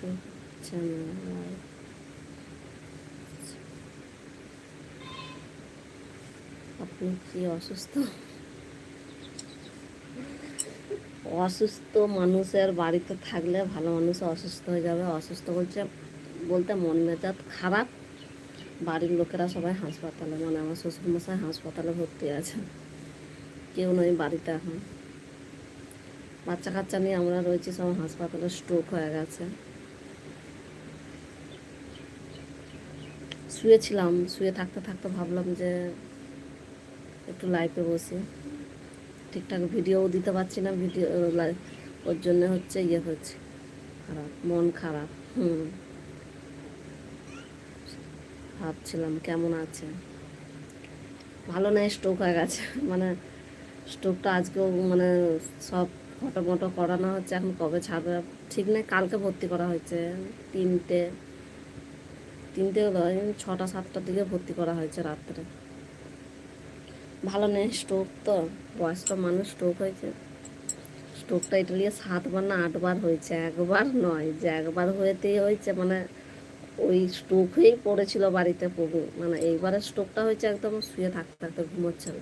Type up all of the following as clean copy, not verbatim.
YouTube channel. আপনি কি অসুস্থ? অসুস্থ মানুষের বাড়িতে থাকলে ভালো মানুষ অসুস্থ হয়ে যাবে। অসুস্থ বলতে মন মেজাজ খারাপ। বাড়ির লোকেরা সবাই হাসপাতালে, মানে আমার শ্বশুরমশাই হাসপাতালে ভর্তি আছে, কেউ নয় বাড়িতে এখন। বাচ্চা কাচ্চা নিয়ে আমরা রয়েছি, সব হাসপাতালে, স্ট্রোক হয়ে গেছে। শুয়েছিলাম, শুয়ে থাকতে থাকতে ভাবলাম যে একটু লাইভে বসি। ঠিকঠাক ভিডিও দিতে পারছি না, ভিডিও ওর জন্য হচ্ছে হচ্ছে খারাপ, মন খারাপ। ভাবছিলাম কেমন আছে, ভালো নেই, স্ট্রোক হয়ে গেছে। মানে স্ট্রোকটা আজকেও মানে সব ফটো মটো করানো হচ্ছে, এখন কবে ছাড়বে ঠিক নেই। কালকে ভর্তি করা হয়েছে, তিনটে নয়, 6টা 7টার দিকে ভর্তি করা হয়েছে রাত্রে। ভালো নেই, স্ট্রোক তো, বয়স্ক মানুষ স্ট্রোক হয়েছে। স্ট্রোকটা ইটালিয়ে 7বার না 8বার হয়েছে, একবার নয়, যে একবার হয়েতেই হয়েছে, মানে ওই স্ট্রোক হয়েই পড়েছিল বাড়িতে প্রভু। মানে এইবারের স্ট্রোকটা হয়েছে একদম শুয়ে থাকতে থাকতে, ঘুমোচ্ছিল,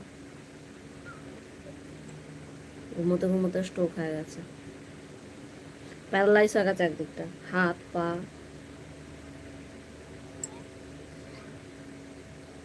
ঘুমোতে ঘুমোতে স্ট্রোক হয়ে গেছে। প্যারালাইজ হয়ে গেছে একদিকটা, হাত পা